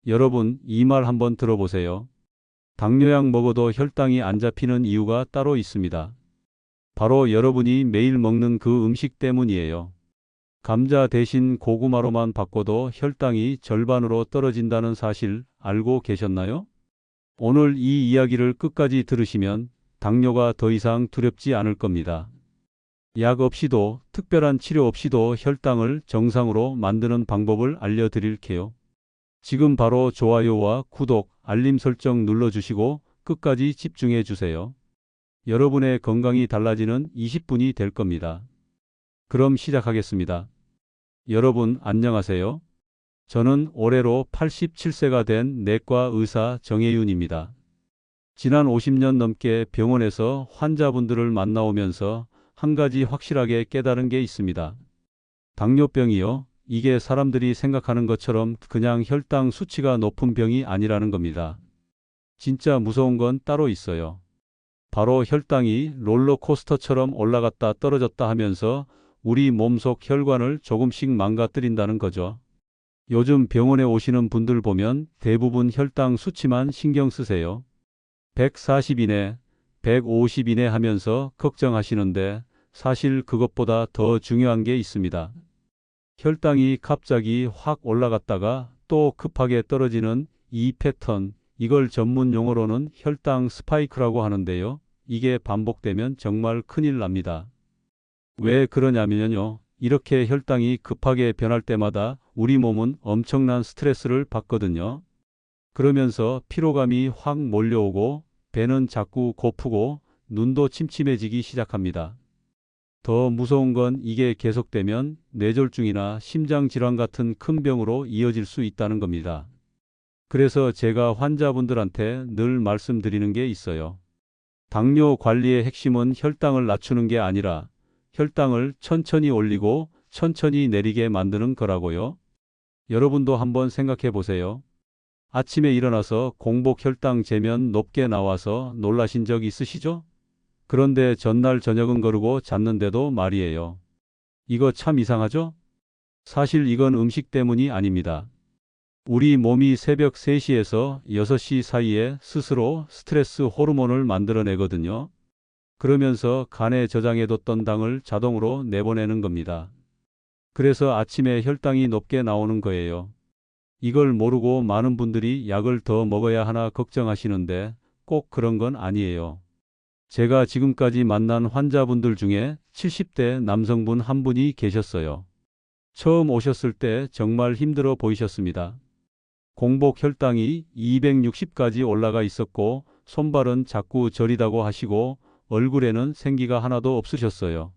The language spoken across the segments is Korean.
여러분, 이 말 한번 들어보세요. 당뇨약 먹어도 혈당이 안 잡히는 이유가 따로 있습니다. 바로 여러분이 매일 먹는 그 음식 때문이에요. 감자 대신 고구마로만 바꿔도 혈당이 절반으로 떨어진다는 사실 알고 계셨나요? 오늘 이 이야기를 끝까지 들으시면 당뇨가 더 이상 두렵지 않을 겁니다. 약 없이도 특별한 치료 없이도 혈당을 정상으로 만드는 방법을 알려드릴게요. 지금 바로 좋아요와 구독, 알림 설정 눌러주시고 끝까지 집중해 주세요. 여러분의 건강이 달라지는 20분이 될 겁니다. 그럼 시작하겠습니다. 여러분 안녕하세요. 저는 올해로 87세가 된 내과 의사 정혜윤입니다. 지난 50년 넘게 병원에서 환자분들을 만나오면서 한 가지 확실하게 깨달은 게 있습니다. 당뇨병이요. 이게 사람들이 생각하는 것처럼 그냥 혈당 수치가 높은 병이 아니라는 겁니다. 진짜 무서운 건 따로 있어요. 바로 혈당이 롤러코스터처럼 올라갔다 떨어졌다 하면서 우리 몸속 혈관을 조금씩 망가뜨린다는 거죠. 요즘 병원에 오시는 분들 보면 대부분 혈당 수치만 신경 쓰세요. 140 이내, 150 이내 하면서 걱정하시는데 사실 그것보다 더 중요한 게 있습니다. 혈당이 갑자기 확 올라갔다가 또 급하게 떨어지는 이 패턴, 이걸 전문 용어로는 혈당 스파이크라고 하는데요. 이게 반복되면 정말 큰일 납니다. 왜 그러냐면요. 이렇게 혈당이 급하게 변할 때마다 우리 몸은 엄청난 스트레스를 받거든요. 그러면서 피로감이 확 몰려오고 배는 자꾸 고프고 눈도 침침해지기 시작합니다. 더 무서운 건 이게 계속되면 뇌졸중이나 심장질환 같은 큰 병으로 이어질 수 있다는 겁니다. 그래서 제가 환자분들한테 늘 말씀드리는 게 있어요. 당뇨 관리의 핵심은 혈당을 낮추는 게 아니라 혈당을 천천히 올리고 천천히 내리게 만드는 거라고요. 여러분도 한번 생각해 보세요. 아침에 일어나서 공복 혈당 재면 높게 나와서 놀라신 적 있으시죠? 그런데 전날 저녁은 거르고 잤는데도 말이에요. 이거 참 이상하죠? 사실 이건 음식 때문이 아닙니다. 우리 몸이 새벽 3시에서 6시 사이에 스스로 스트레스 호르몬을 만들어내거든요. 그러면서 간에 저장해뒀던 당을 자동으로 내보내는 겁니다. 그래서 아침에 혈당이 높게 나오는 거예요. 이걸 모르고 많은 분들이 약을 더 먹어야 하나 걱정하시는데 꼭 그런 건 아니에요. 제가 지금까지 만난 환자분들 중에 70대 남성분 한 분이 계셨어요. 처음 오셨을 때 정말 힘들어 보이셨습니다. 공복 혈당이 260까지 올라가 있었고 손발은 자꾸 저리다고 하시고 얼굴에는 생기가 하나도 없으셨어요.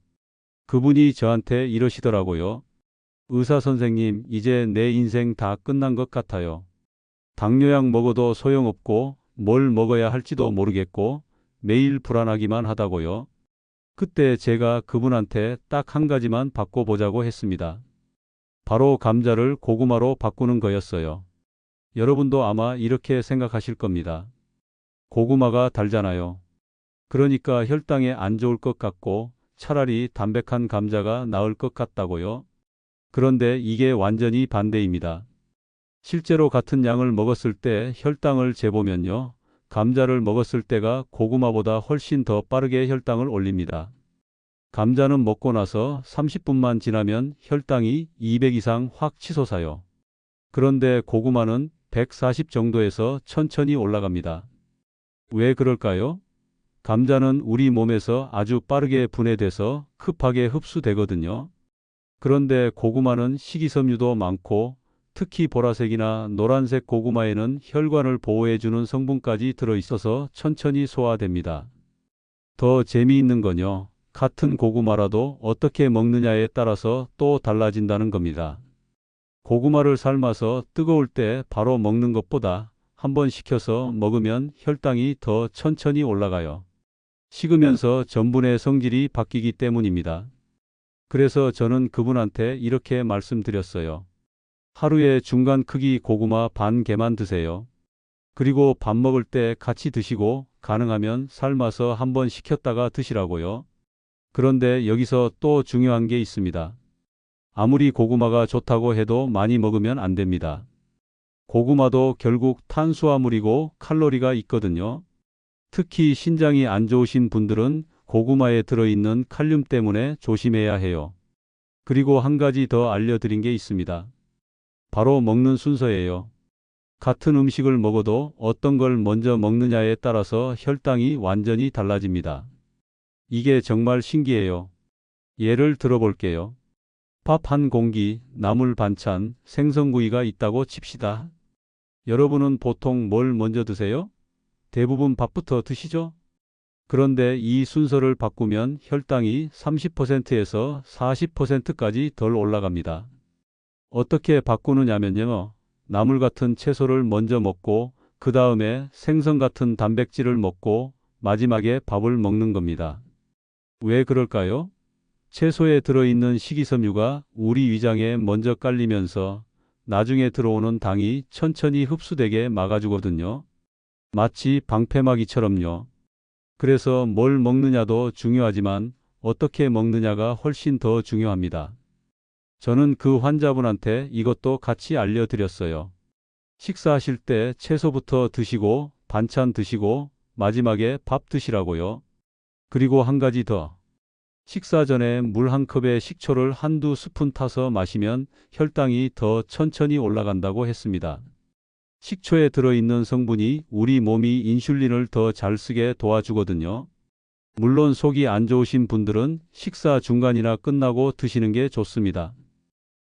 그분이 저한테 이러시더라고요. 의사 선생님, 이제 내 인생 다 끝난 것 같아요. 당뇨약 먹어도 소용없고 뭘 먹어야 할지도 모르겠고 매일 불안하기만 하다고요. 그때 제가 그분한테 딱 한 가지만 바꿔보자고 했습니다. 바로 감자를 고구마로 바꾸는 거였어요. 여러분도 아마 이렇게 생각하실 겁니다. 고구마가 달잖아요. 그러니까 혈당에 안 좋을 것 같고 차라리 담백한 감자가 나을 것 같다고요. 그런데 이게 완전히 반대입니다. 실제로 같은 양을 먹었을 때 혈당을 재보면요. 감자를 먹었을 때가 고구마보다 훨씬 더 빠르게 혈당을 올립니다. 감자는 먹고 나서 30분만 지나면 혈당이 200 이상 확 치솟아요. 그런데 고구마는 140 정도에서 천천히 올라갑니다. 왜 그럴까요? 감자는 우리 몸에서 아주 빠르게 분해돼서 급하게 흡수되거든요. 그런데 고구마는 식이섬유도 많고 특히 보라색이나 노란색 고구마에는 혈관을 보호해주는 성분까지 들어있어서 천천히 소화됩니다. 더 재미있는 건요. 같은 고구마라도 어떻게 먹느냐에 따라서 또 달라진다는 겁니다. 고구마를 삶아서 뜨거울 때 바로 먹는 것보다 한번 식혀서 먹으면 혈당이 더 천천히 올라가요. 식으면서 전분의 성질이 바뀌기 때문입니다. 그래서 저는 그분한테 이렇게 말씀드렸어요. 하루에 중간 크기 고구마 반 개만 드세요. 그리고 밥 먹을 때 같이 드시고 가능하면 삶아서 한번 식혔다가 드시라고요. 그런데 여기서 또 중요한 게 있습니다. 아무리 고구마가 좋다고 해도 많이 먹으면 안 됩니다. 고구마도 결국 탄수화물이고 칼로리가 있거든요. 특히 신장이 안 좋으신 분들은 고구마에 들어있는 칼륨 때문에 조심해야 해요. 그리고 한 가지 더 알려드린 게 있습니다. 바로 먹는 순서예요. 같은 음식을 먹어도 어떤 걸 먼저 먹느냐에 따라서 혈당이 완전히 달라집니다. 이게 정말 신기해요. 예를 들어볼게요. 밥 한 공기, 나물 반찬, 생선구이가 있다고 칩시다. 여러분은 보통 뭘 먼저 드세요? 대부분 밥부터 드시죠? 그런데 이 순서를 바꾸면 혈당이 30%에서 40%까지 덜 올라갑니다. 어떻게 바꾸느냐면요. 나물 같은 채소를 먼저 먹고 그 다음에 생선 같은 단백질을 먹고 마지막에 밥을 먹는 겁니다. 왜 그럴까요? 채소에 들어있는 식이섬유가 우리 위장에 먼저 깔리면서 나중에 들어오는 당이 천천히 흡수되게 막아주거든요. 마치 방패막이처럼요. 그래서 뭘 먹느냐도 중요하지만 어떻게 먹느냐가 훨씬 더 중요합니다. 저는 그 환자분한테 이것도 같이 알려드렸어요. 식사하실 때 채소부터 드시고 반찬 드시고 마지막에 밥 드시라고요. 그리고 한 가지 더. 식사 전에 물 한 컵에 식초를 한두 스푼 타서 마시면 혈당이 더 천천히 올라간다고 했습니다. 식초에 들어있는 성분이 우리 몸이 인슐린을 더 잘 쓰게 도와주거든요. 물론 속이 안 좋으신 분들은 식사 중간이나 끝나고 드시는 게 좋습니다.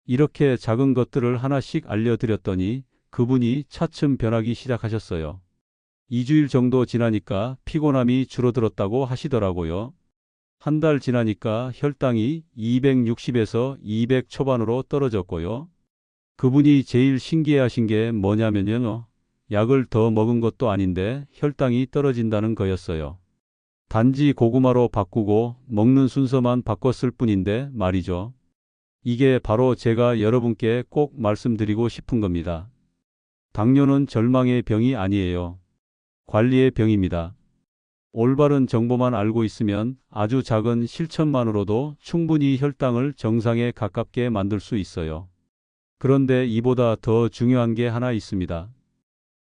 이렇게 작은 것들을 하나씩 알려드렸더니 그분이 차츰 변하기 시작하셨어요. 2주일 정도 지나니까 피곤함이 줄어들었다고 하시더라고요. 한 달 지나니까 혈당이 260에서 200 초반으로 떨어졌고요. 그분이 제일 신기해하신 게 뭐냐면요. 약을 더 먹은 것도 아닌데 혈당이 떨어진다는 거였어요. 단지 고구마로 바꾸고 먹는 순서만 바꿨을 뿐인데 말이죠. 이게 바로 제가 여러분께 꼭 말씀드리고 싶은 겁니다. 당뇨는 절망의 병이 아니에요. 관리의 병입니다. 올바른 정보만 알고 있으면 아주 작은 실천만으로도 충분히 혈당을 정상에 가깝게 만들 수 있어요. 그런데 이보다 더 중요한 게 하나 있습니다.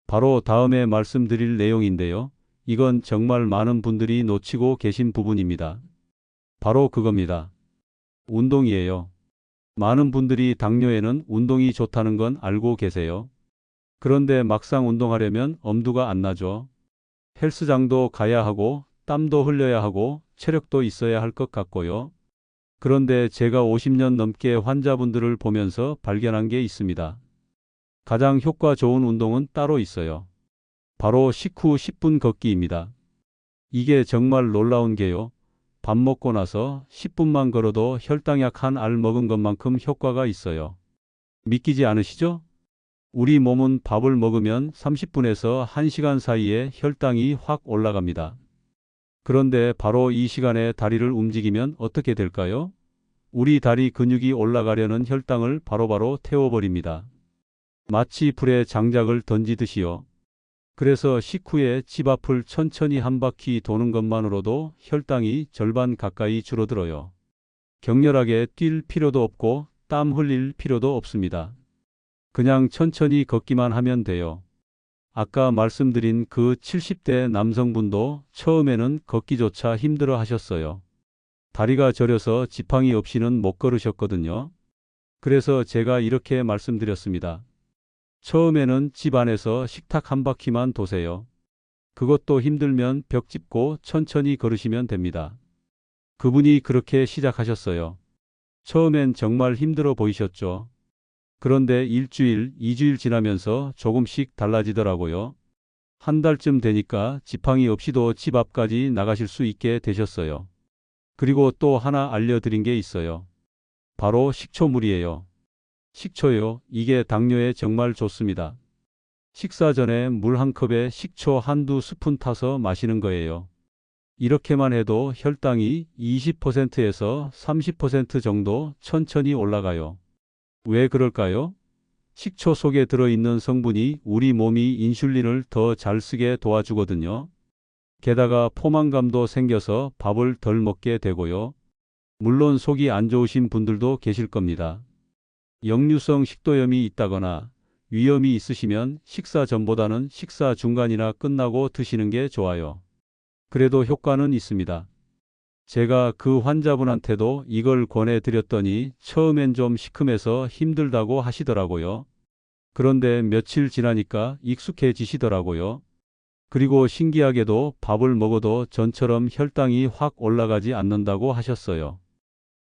바로 다음에 말씀드릴 내용인데요. 이건 정말 많은 분들이 놓치고 계신 부분입니다. 바로 그겁니다. 운동이에요. 많은 분들이 당뇨에는 운동이 좋다는 건 알고 계세요. 그런데 막상 운동하려면 엄두가 안 나죠. 헬스장도 가야 하고 땀도 흘려야 하고 체력도 있어야 할 것 같고요. 그런데 제가 50년 넘게 환자분들을 보면서 발견한 게 있습니다. 가장 효과 좋은 운동은 따로 있어요. 바로 식후 10분 걷기입니다. 이게 정말 놀라운 게요. 밥 먹고 나서 10분만 걸어도 혈당약 한 알 먹은 것만큼 효과가 있어요. 믿기지 않으시죠? 우리 몸은 밥을 먹으면 30분에서 1시간 사이에 혈당이 확 올라갑니다. 그런데 바로 이 시간에 다리를 움직이면 어떻게 될까요? 우리 다리 근육이 올라가려는 혈당을 바로바로 태워버립니다. 마치 불에 장작을 던지듯이요. 그래서 식후에 집 앞을 천천히 한 바퀴 도는 것만으로도 혈당이 절반 가까이 줄어들어요. 격렬하게 뛸 필요도 없고 땀 흘릴 필요도 없습니다. 그냥 천천히 걷기만 하면 돼요. 아까 말씀드린 그 70대 남성분도 처음에는 걷기조차 힘들어 하셨어요. 다리가 저려서 지팡이 없이는 못 걸으셨거든요. 그래서 제가 이렇게 말씀드렸습니다. 처음에는 집 안에서 식탁 한 바퀴만 도세요. 그것도 힘들면 벽 짚고 천천히 걸으시면 됩니다. 그분이 그렇게 시작하셨어요. 처음엔 정말 힘들어 보이셨죠. 그런데 일주일, 2주일 지나면서 조금씩 달라지더라고요. 한 달쯤 되니까 지팡이 없이도 집 앞까지 나가실 수 있게 되셨어요. 그리고 또 하나 알려드린 게 있어요. 바로 식초물이에요. 식초요. 이게 당뇨에 정말 좋습니다. 식사 전에 물 한 컵에 식초 한두 스푼 타서 마시는 거예요. 이렇게만 해도 혈당이 20%에서 30% 정도 천천히 올라가요. 왜 그럴까요? 식초 속에 들어있는 성분이 우리 몸이 인슐린을 더 잘 쓰게 도와주거든요. 게다가 포만감도 생겨서 밥을 덜 먹게 되고요. 물론 속이 안 좋으신 분들도 계실 겁니다. 역류성 식도염이 있다거나 위험이 있으시면 식사 전보다는 식사 중간이나 끝나고 드시는 게 좋아요. 그래도 효과는 있습니다. 제가 그 환자분한테도 이걸 권해드렸더니 처음엔 좀 시큼해서 힘들다고 하시더라고요. 그런데 며칠 지나니까 익숙해지시더라고요. 그리고 신기하게도 밥을 먹어도 전처럼 혈당이 확 올라가지 않는다고 하셨어요.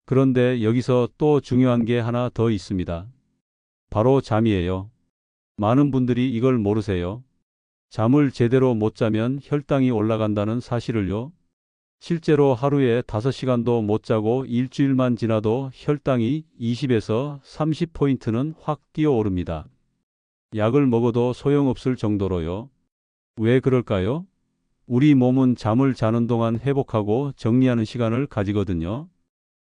그런데 여기서 또 중요한 게 하나 더 있습니다. 바로 잠이에요. 많은 분들이 이걸 모르세요. 잠을 제대로 못 자면 혈당이 올라간다는 사실을요. 실제로 하루에 5시간도 못 자고 일주일만 지나도 혈당이 20에서 30포인트는 확 뛰어오릅니다. 약을 먹어도 소용없을 정도로요. 왜 그럴까요? 우리 몸은 잠을 자는 동안 회복하고 정리하는 시간을 가지거든요.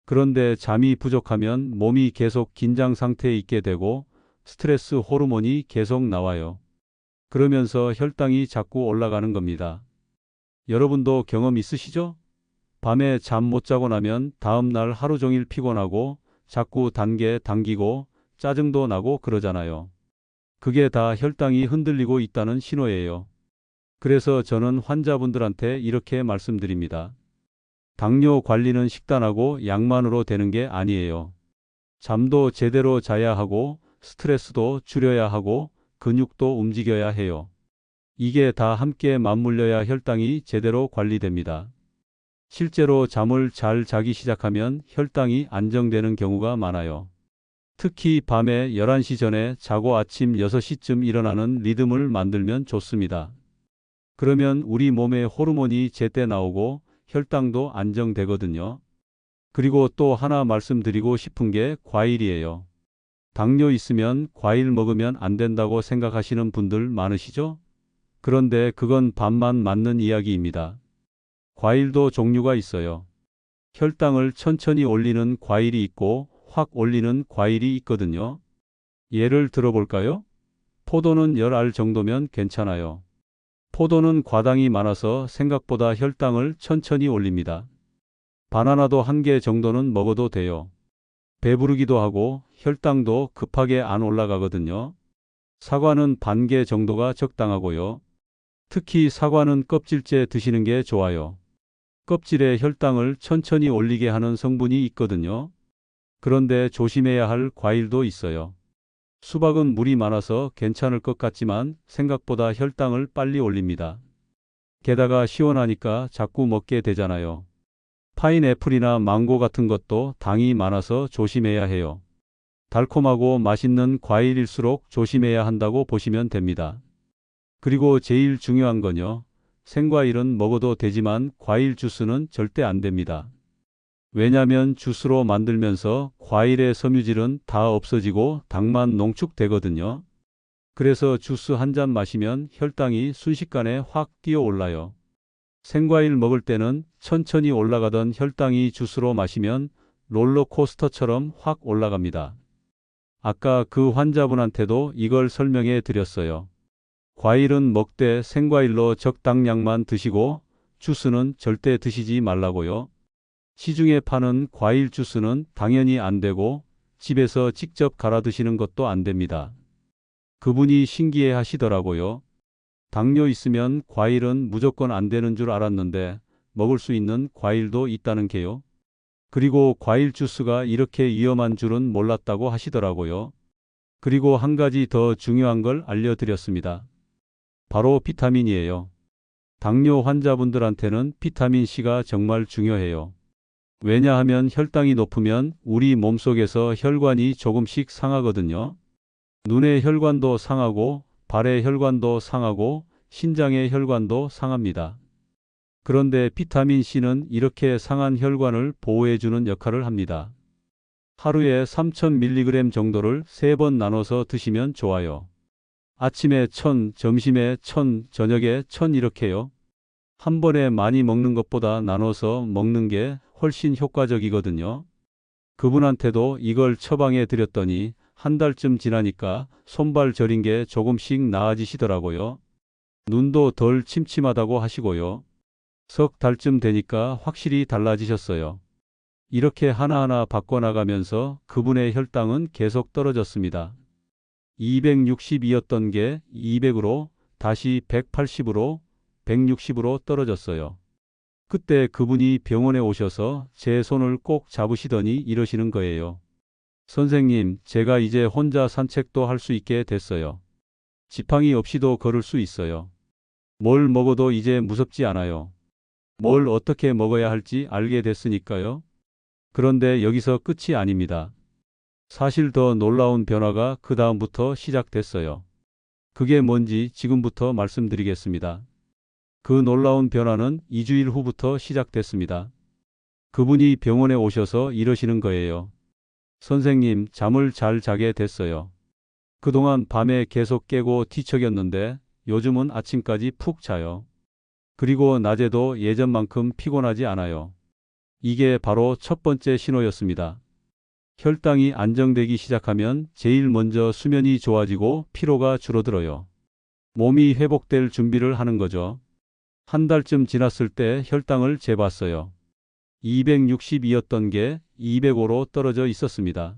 그런데 잠이 부족하면 몸이 계속 긴장 상태에 있게 되고 스트레스 호르몬이 계속 나와요. 그러면서 혈당이 자꾸 올라가는 겁니다. 여러분도 경험 있으시죠? 밤에 잠 못 자고 나면 다음 날 하루 종일 피곤하고 자꾸 당기고 짜증도 나고 그러잖아요. 그게 다 혈당이 흔들리고 있다는 신호예요. 그래서 저는 환자분들한테 이렇게 말씀드립니다. 당뇨 관리는 식단하고 약만으로 되는 게 아니에요. 잠도 제대로 자야 하고 스트레스도 줄여야 하고 근육도 움직여야 해요. 이게 다 함께 맞물려야 혈당이 제대로 관리됩니다. 실제로 잠을 잘 자기 시작하면 혈당이 안정되는 경우가 많아요. 특히 밤에 11시 전에 자고 아침 6시쯤 일어나는 리듬을 만들면 좋습니다. 그러면 우리 몸에 호르몬이 제때 나오고 혈당도 안정되거든요. 그리고 또 하나 말씀드리고 싶은 게 과일이에요. 당뇨 있으면 과일 먹으면 안 된다고 생각하시는 분들 많으시죠? 그런데 그건 반만 맞는 이야기입니다. 과일도 종류가 있어요. 혈당을 천천히 올리는 과일이 있고 확 올리는 과일이 있거든요. 예를 들어볼까요? 포도는 10알 정도면 괜찮아요. 포도는 과당이 많아서 생각보다 혈당을 천천히 올립니다. 바나나도 1개 정도는 먹어도 돼요. 배부르기도 하고 혈당도 급하게 안 올라가거든요. 사과는 반 개 정도가 적당하고요. 특히 사과는 껍질째 드시는 게 좋아요. 껍질에 혈당을 천천히 올리게 하는 성분이 있거든요. 그런데 조심해야 할 과일도 있어요. 수박은 물이 많아서 괜찮을 것 같지만 생각보다 혈당을 빨리 올립니다. 게다가 시원하니까 자꾸 먹게 되잖아요. 파인애플이나 망고 같은 것도 당이 많아서 조심해야 해요. 달콤하고 맛있는 과일일수록 조심해야 한다고 보시면 됩니다. 그리고 제일 중요한 건요. 생과일은 먹어도 되지만 과일 주스는 절대 안 됩니다. 왜냐면 주스로 만들면서 과일의 섬유질은 다 없어지고 당만 농축되거든요. 그래서 주스 한 잔 마시면 혈당이 순식간에 확 뛰어 올라요. 생과일 먹을 때는 천천히 올라가던 혈당이 주스로 마시면 롤러코스터처럼 확 올라갑니다. 아까 그 환자분한테도 이걸 설명해 드렸어요. 과일은 먹되 생과일로 적당량만 드시고 주스는 절대 드시지 말라고요. 시중에 파는 과일 주스는 당연히 안 되고 집에서 직접 갈아 드시는 것도 안 됩니다. 그분이 신기해 하시더라고요. 당뇨 있으면 과일은 무조건 안 되는 줄 알았는데 먹을 수 있는 과일도 있다는 게요. 그리고 과일 주스가 이렇게 위험한 줄은 몰랐다고 하시더라고요. 그리고 한 가지 더 중요한 걸 알려드렸습니다. 바로 비타민이에요. 당뇨 환자분들한테는 비타민C가 정말 중요해요. 왜냐하면 혈당이 높으면 우리 몸속에서 혈관이 조금씩 상하거든요. 눈의 혈관도 상하고 발의 혈관도 상하고 신장의 혈관도 상합니다. 그런데 비타민C는 이렇게 상한 혈관을 보호해주는 역할을 합니다. 하루에 3000mg 정도를 3번 나눠서 드시면 좋아요. 아침에 1000, 점심에 1000, 저녁에 1000 이렇게요. 한 번에 많이 먹는 것보다 나눠서 먹는 게 훨씬 효과적이거든요. 그분한테도 이걸 처방해 드렸더니 한 달쯤 지나니까 손발 저린 게 조금씩 나아지시더라고요. 눈도 덜 침침하다고 하시고요. 석 달쯤 되니까 확실히 달라지셨어요. 이렇게 하나하나 바꿔나가면서 그분의 혈당은 계속 떨어졌습니다. 262였던 게 200으로 다시 180으로 160으로 떨어졌어요. 그때 그분이 병원에 오셔서 제 손을 꼭 잡으시더니 이러시는 거예요. 선생님, 제가 이제 혼자 산책도 할 수 있게 됐어요. 지팡이 없이도 걸을 수 있어요. 뭘 먹어도 이제 무섭지 않아요. 뭘 어떻게 먹어야 할지 알게 됐으니까요. 그런데 여기서 끝이 아닙니다. 사실 더 놀라운 변화가 그 다음부터 시작됐어요. 그게 뭔지 지금부터 말씀드리겠습니다. 그 놀라운 변화는 2주일 후부터 시작됐습니다. 그분이 병원에 오셔서 이러시는 거예요. 선생님, 잠을 잘 자게 됐어요. 그동안 밤에 계속 깨고 뒤척였는데 요즘은 아침까지 푹 자요. 그리고 낮에도 예전만큼 피곤하지 않아요. 이게 바로 첫 번째 신호였습니다. 혈당이 안정되기 시작하면 제일 먼저 수면이 좋아지고 피로가 줄어들어요. 몸이 회복될 준비를 하는 거죠. 한 달쯤 지났을 때 혈당을 재봤어요. 262였던 게 205로 떨어져 있었습니다.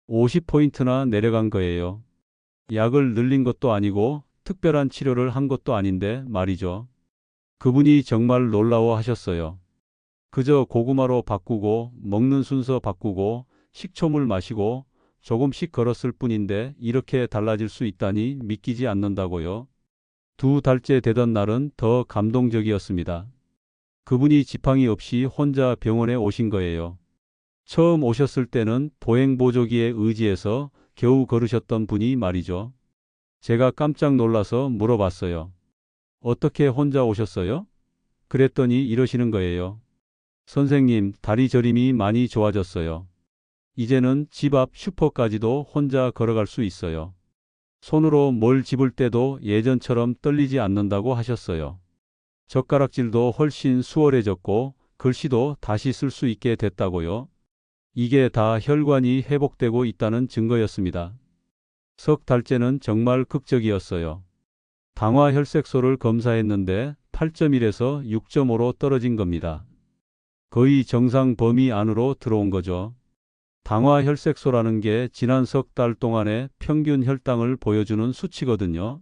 50포인트나 내려간 거예요. 약을 늘린 것도 아니고 특별한 치료를 한 것도 아닌데 말이죠. 그분이 정말 놀라워하셨어요. 그저 고구마로 바꾸고 먹는 순서 바꾸고 식초물 마시고 조금씩 걸었을 뿐인데 이렇게 달라질 수 있다니 믿기지 않는다고요. 2달째 되던 날은 더 감동적이었습니다. 그분이 지팡이 없이 혼자 병원에 오신 거예요. 처음 오셨을 때는 보행보조기에 의지해서 겨우 걸으셨던 분이 말이죠. 제가 깜짝 놀라서 물어봤어요. 어떻게 혼자 오셨어요? 그랬더니 이러시는 거예요. 선생님, 다리 저림이 많이 좋아졌어요. 이제는 집 앞 슈퍼까지도 혼자 걸어갈 수 있어요. 손으로 뭘 집을 때도 예전처럼 떨리지 않는다고 하셨어요. 젓가락질도 훨씬 수월해졌고 글씨도 다시 쓸 수 있게 됐다고요. 이게 다 혈관이 회복되고 있다는 증거였습니다. 석 달째는 정말 극적이었어요. 당화 혈색소를 검사했는데 8.1에서 6.5로 떨어진 겁니다. 거의 정상 범위 안으로 들어온 거죠. 당화 혈색소라는 게 지난 석 달 동안의 평균 혈당을 보여주는 수치거든요.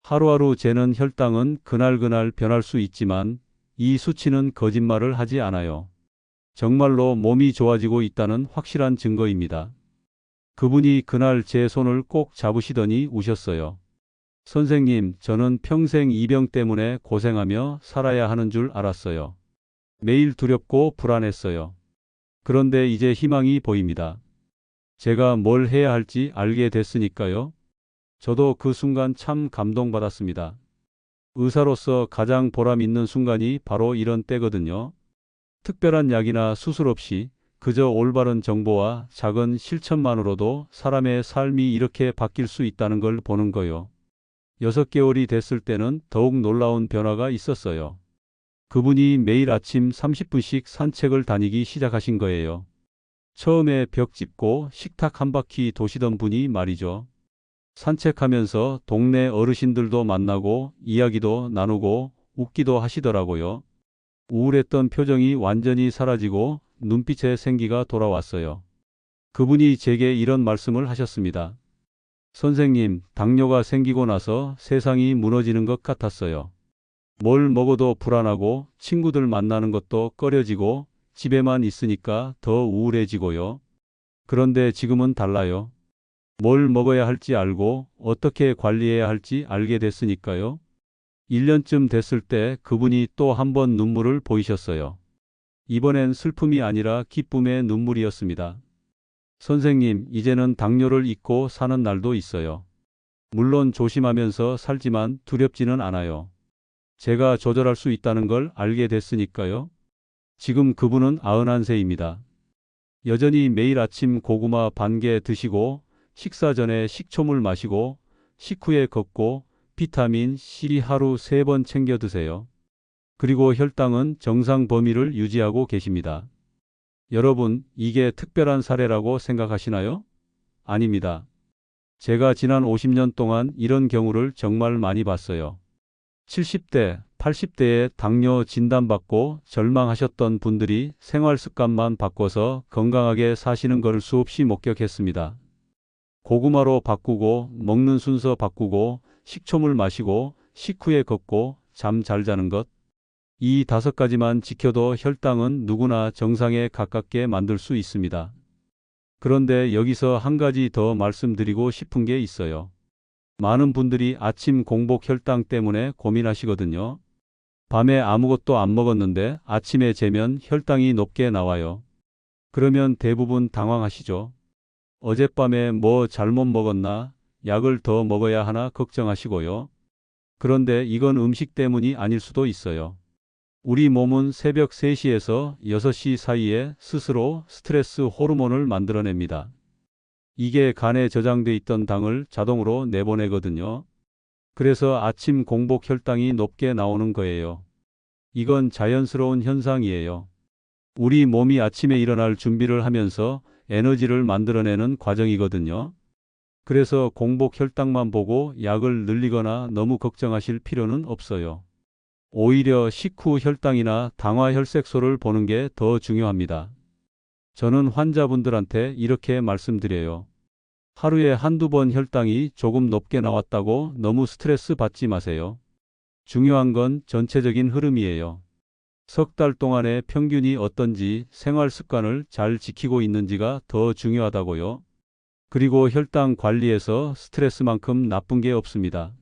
하루하루 재는 혈당은 그날그날 변할 수 있지만 이 수치는 거짓말을 하지 않아요. 정말로 몸이 좋아지고 있다는 확실한 증거입니다. 그분이 그날 제 손을 꼭 잡으시더니 우셨어요. 선생님, 저는 평생 이 병 때문에 고생하며 살아야 하는 줄 알았어요. 매일 두렵고 불안했어요. 그런데 이제 희망이 보입니다. 제가 뭘 해야 할지 알게 됐으니까요. 저도 그 순간 참 감동받았습니다. 의사로서 가장 보람 있는 순간이 바로 이런 때거든요. 특별한 약이나 수술 없이 그저 올바른 정보와 작은 실천만으로도 사람의 삶이 이렇게 바뀔 수 있다는 걸 보는 거요. 6개월이 됐을 때는 더욱 놀라운 변화가 있었어요. 그분이 매일 아침 30분씩 산책을 다니기 시작하신 거예요. 처음에 벽 짚고 식탁 한 바퀴 도시던 분이 말이죠. 산책하면서 동네 어르신들도 만나고 이야기도 나누고 웃기도 하시더라고요. 우울했던 표정이 완전히 사라지고 눈빛에 생기가 돌아왔어요. 그분이 제게 이런 말씀을 하셨습니다. 선생님, 당뇨가 생기고 나서 세상이 무너지는 것 같았어요. 뭘 먹어도 불안하고 친구들 만나는 것도 꺼려지고 집에만 있으니까 더 우울해지고요. 그런데 지금은 달라요. 뭘 먹어야 할지 알고 어떻게 관리해야 할지 알게 됐으니까요. 1년쯤 됐을 때 그분이 또 한 번 눈물을 보이셨어요. 이번엔 슬픔이 아니라 기쁨의 눈물이었습니다. 선생님, 이제는 당뇨를 잊고 사는 날도 있어요. 물론 조심하면서 살지만 두렵지는 않아요. 제가 조절할 수 있다는 걸 알게 됐으니까요. 지금 그분은 91세입니다. 여전히 매일 아침 고구마 반 개 드시고 식사 전에 식초물 마시고 식후에 걷고 비타민 C 하루 3번 챙겨 드세요. 그리고 혈당은 정상 범위를 유지하고 계십니다. 여러분, 이게 특별한 사례라고 생각하시나요? 아닙니다. 제가 지난 50년 동안 이런 경우를 정말 많이 봤어요. 70대, 80대에 당뇨 진단받고 절망하셨던 분들이 생활 습관만 바꿔서 건강하게 사시는 걸 수없이 목격했습니다. 고구마로 바꾸고, 먹는 순서 바꾸고, 식초물 마시고, 식후에 걷고, 잠 잘 자는 것. 이 5가지만 지켜도 혈당은 누구나 정상에 가깝게 만들 수 있습니다. 그런데 여기서 한 가지 더 말씀드리고 싶은 게 있어요. 많은 분들이 아침 공복 혈당 때문에 고민하시거든요. 밤에 아무것도 안 먹었는데 아침에 재면 혈당이 높게 나와요. 그러면 대부분 당황하시죠. 어젯밤에 뭐 잘못 먹었나? 약을 더 먹어야 하나 걱정하시고요. 그런데 이건 음식 때문이 아닐 수도 있어요. 우리 몸은 새벽 3시에서 6시 사이에 스스로 스트레스 호르몬을 만들어냅니다. 이게 간에 저장돼 있던 당을 자동으로 내보내거든요. 그래서 아침 공복 혈당이 높게 나오는 거예요. 이건 자연스러운 현상이에요. 우리 몸이 아침에 일어날 준비를 하면서 에너지를 만들어내는 과정이거든요. 그래서 공복 혈당만 보고 약을 늘리거나 너무 걱정하실 필요는 없어요. 오히려 식후 혈당이나 당화혈색소를 보는 게 더 중요합니다. 저는 환자분들한테 이렇게 말씀드려요. 하루에 한두 번 혈당이 조금 높게 나왔다고 너무 스트레스 받지 마세요. 중요한 건 전체적인 흐름이에요. 석 달 동안의 평균이 어떤지, 생활 습관을 잘 지키고 있는지가 더 중요하다고요. 그리고 혈당 관리에서 스트레스만큼 나쁜 게 없습니다.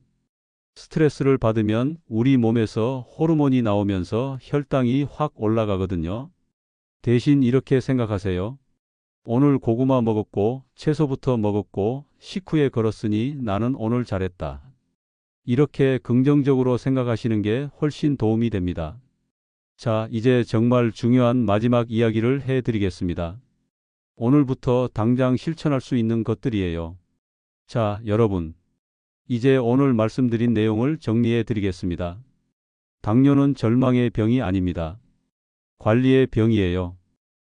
스트레스를 받으면 우리 몸에서 호르몬이 나오면서 혈당이 확 올라가거든요. 대신 이렇게 생각하세요. 오늘 고구마 먹었고, 채소부터 먹었고, 식후에 걸었으니 나는 오늘 잘했다. 이렇게 긍정적으로 생각하시는 게 훨씬 도움이 됩니다. 자, 이제 정말 중요한 마지막 이야기를 해드리겠습니다. 오늘부터 당장 실천할 수 있는 것들이에요. 자, 여러분. 이제 오늘 말씀드린 내용을 정리해 드리겠습니다. 당뇨는 절망의 병이 아닙니다. 관리의 병이에요.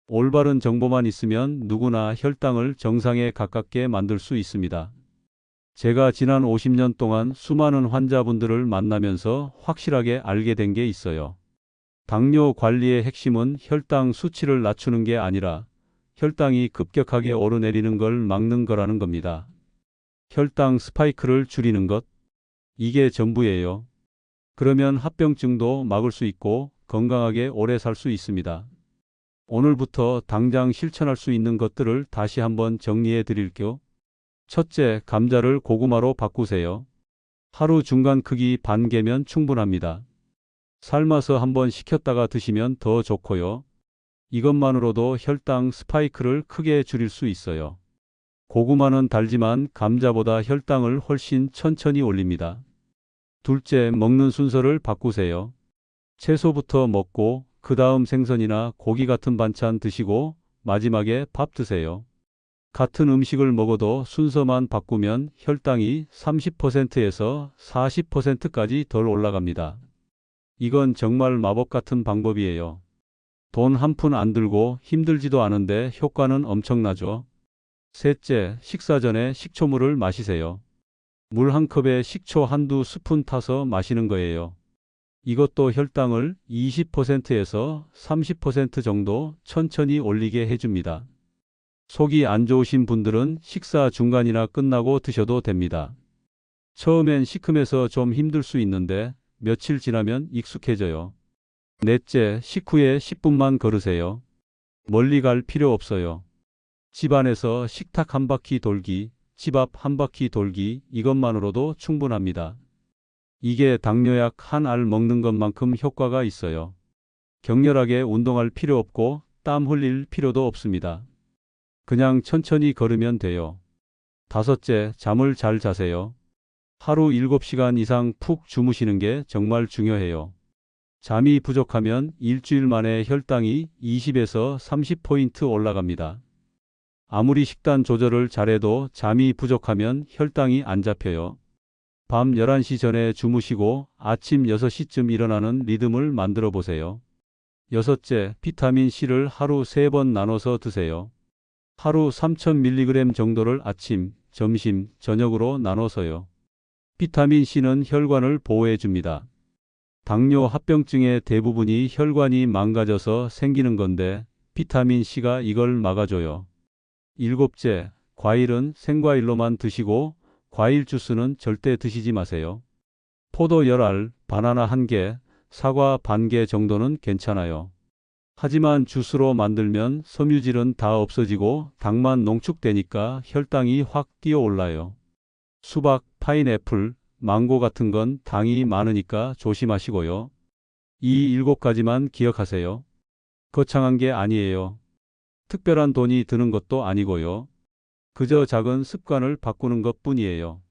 올바른 정보만 있으면 누구나 혈당을 정상에 가깝게 만들 수 있습니다. 제가 지난 50년 동안 수많은 환자분들을 만나면서 확실하게 알게 된 게 있어요. 당뇨 관리의 핵심은 혈당 수치를 낮추는 게 아니라 혈당이 급격하게 오르내리는 걸 막는 거라는 겁니다. 혈당 스파이크를 줄이는 것, 이게 전부예요. 그러면 합병증도 막을 수 있고 건강하게 오래 살 수 있습니다. 오늘부터 당장 실천할 수 있는 것들을 다시 한번 정리해 드릴게요. 첫째, 감자를 고구마로 바꾸세요. 하루 중간 크기 반 개면 충분합니다. 삶아서 한번 식혔다가 드시면 더 좋고요. 이것만으로도 혈당 스파이크를 크게 줄일 수 있어요. 고구마는 달지만 감자보다 혈당을 훨씬 천천히 올립니다. 둘째, 먹는 순서를 바꾸세요. 채소부터 먹고 그 다음 생선이나 고기 같은 반찬 드시고 마지막에 밥 드세요. 같은 음식을 먹어도 순서만 바꾸면 혈당이 30%에서 40%까지 덜 올라갑니다. 이건 정말 마법 같은 방법이에요. 돈 한 푼 안 들고 힘들지도 않은데 효과는 엄청나죠. 셋째, 식사 전에 식초물을 마시세요. 물 한 컵에 식초 한두 스푼 타서 마시는 거예요. 이것도 혈당을 20%에서 30% 정도 천천히 올리게 해줍니다. 속이 안 좋으신 분들은 식사 중간이나 끝나고 드셔도 됩니다. 처음엔 시큼해서 좀 힘들 수 있는데 며칠 지나면 익숙해져요. 넷째, 식후에 10분만 걸으세요. 멀리 갈 필요 없어요. 집 안에서 식탁 한 바퀴 돌기, 집 앞 한 바퀴 돌기, 이것만으로도 충분합니다. 이게 당뇨약 한 알 먹는 것만큼 효과가 있어요. 격렬하게 운동할 필요 없고 땀 흘릴 필요도 없습니다. 그냥 천천히 걸으면 돼요. 다섯째, 잠을 잘 자세요. 하루 7시간 이상 푹 주무시는 게 정말 중요해요. 잠이 부족하면 일주일 만에 혈당이 20에서 30포인트 올라갑니다. 아무리 식단 조절을 잘해도 잠이 부족하면 혈당이 안 잡혀요. 밤 11시 전에 주무시고 아침 6시쯤 일어나는 리듬을 만들어 보세요. 여섯째, 비타민C를 하루 3번 나눠서 드세요. 하루 3000mg 정도를 아침, 점심, 저녁으로 나눠서요. 비타민C는 혈관을 보호해 줍니다. 당뇨 합병증의 대부분이 혈관이 망가져서 생기는 건데 비타민C가 이걸 막아줘요. 일곱째, 과일은 생과일로만 드시고 과일 주스는 절대 드시지 마세요. 포도 10알, 바나나 1개, 사과 반 개 정도는 괜찮아요. 하지만 주스로 만들면 섬유질은 다 없어지고 당만 농축되니까 혈당이 확 뛰어올라요. 수박, 파인애플, 망고 같은 건 당이 많으니까 조심하시고요. 이 7가지만 기억하세요. 거창한 게 아니에요. 특별한 돈이 드는 것도 아니고요. 그저 작은 습관을 바꾸는 것뿐이에요.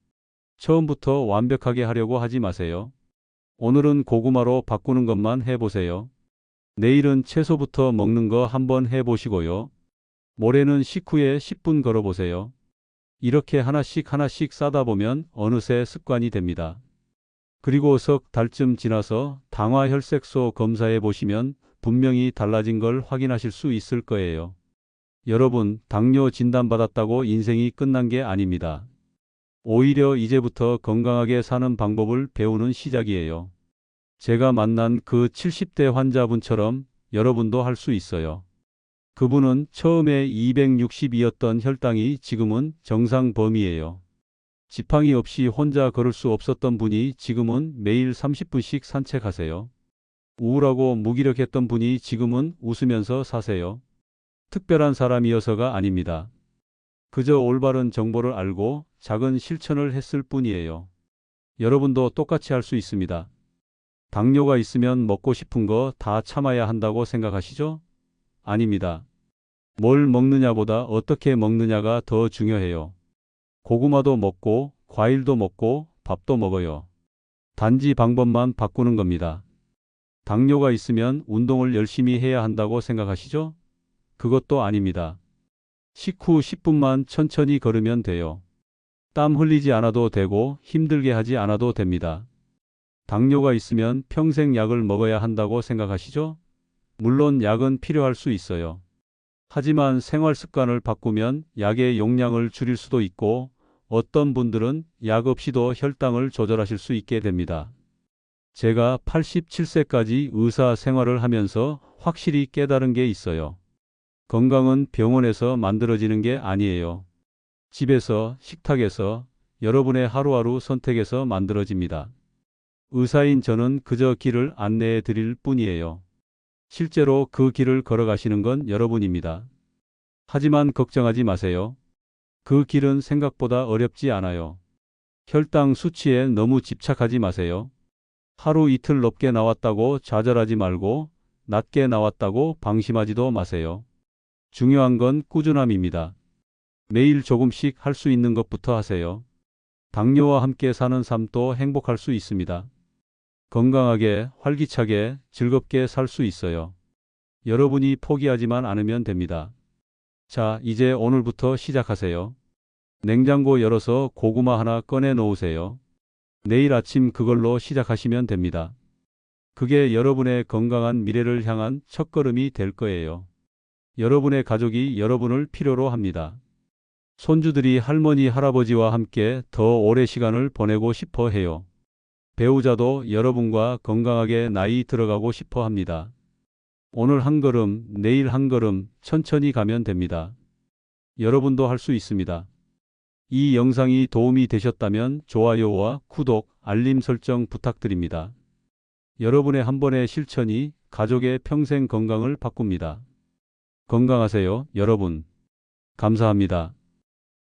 처음부터 완벽하게 하려고 하지 마세요. 오늘은 고구마로 바꾸는 것만 해보세요. 내일은 채소부터 먹는 거 한번 해보시고요. 모레는 식후에 10분 걸어보세요. 이렇게 하나씩 하나씩 싸다 보면 어느새 습관이 됩니다. 그리고 석 달쯤 지나서 당화혈색소 검사해 보시면 분명히 달라진 걸 확인하실 수 있을 거예요. 여러분, 당뇨 진단받았다고 인생이 끝난 게 아닙니다. 오히려 이제부터 건강하게 사는 방법을 배우는 시작이에요. 제가 만난 그 70대 환자분처럼 여러분도 할 수 있어요. 그분은 처음에 260이었던 혈당이 지금은 정상 범위예요. 지팡이 없이 혼자 걸을 수 없었던 분이 지금은 매일 30분씩 산책하세요. 우울하고 무기력했던 분이 지금은 웃으면서 사세요. 특별한 사람이어서가 아닙니다. 그저 올바른 정보를 알고 작은 실천을 했을 뿐이에요. 여러분도 똑같이 할 수 있습니다. 당뇨가 있으면 먹고 싶은 거 다 참아야 한다고 생각하시죠? 아닙니다. 뭘 먹느냐보다 어떻게 먹느냐가 더 중요해요. 고구마도 먹고 과일도 먹고 밥도 먹어요. 단지 방법만 바꾸는 겁니다. 당뇨가 있으면 운동을 열심히 해야 한다고 생각하시죠? 그것도 아닙니다. 식후 10분만 천천히 걸으면 돼요. 땀 흘리지 않아도 되고 힘들게 하지 않아도 됩니다. 당뇨가 있으면 평생 약을 먹어야 한다고 생각하시죠? 물론 약은 필요할 수 있어요. 하지만 생활 습관을 바꾸면 약의 용량을 줄일 수도 있고 어떤 분들은 약 없이도 혈당을 조절하실 수 있게 됩니다. 제가 87세까지 의사 생활을 하면서 확실히 깨달은 게 있어요. 건강은 병원에서 만들어지는 게 아니에요. 집에서, 식탁에서, 여러분의 하루하루 선택에서 만들어집니다. 의사인 저는 그저 길을 안내해 드릴 뿐이에요. 실제로 그 길을 걸어가시는 건 여러분입니다. 하지만 걱정하지 마세요. 그 길은 생각보다 어렵지 않아요. 혈당 수치에 너무 집착하지 마세요. 하루 이틀 높게 나왔다고 좌절하지 말고 낮게 나왔다고 방심하지도 마세요. 중요한 건 꾸준함입니다. 매일 조금씩 할 수 있는 것부터 하세요. 당뇨와 함께 사는 삶도 행복할 수 있습니다. 건강하게, 활기차게, 즐겁게 살 수 있어요. 여러분이 포기하지만 않으면 됩니다. 자, 이제 오늘부터 시작하세요. 냉장고 열어서 고구마 하나 꺼내 놓으세요. 내일 아침 그걸로 시작하시면 됩니다. 그게 여러분의 건강한 미래를 향한 첫걸음이 될 거예요. 여러분의 가족이 여러분을 필요로 합니다. 손주들이 할머니, 할아버지와 함께 더 오래 시간을 보내고 싶어 해요. 배우자도 여러분과 건강하게 나이 들어가고 싶어 합니다. 오늘 한 걸음, 내일 한 걸음 천천히 가면 됩니다. 여러분도 할 수 있습니다. 이 영상이 도움이 되셨다면 좋아요와 구독, 알림 설정 부탁드립니다. 여러분의 한 번의 실천이 가족의 평생 건강을 바꿉니다. 건강하세요, 여러분. 감사합니다.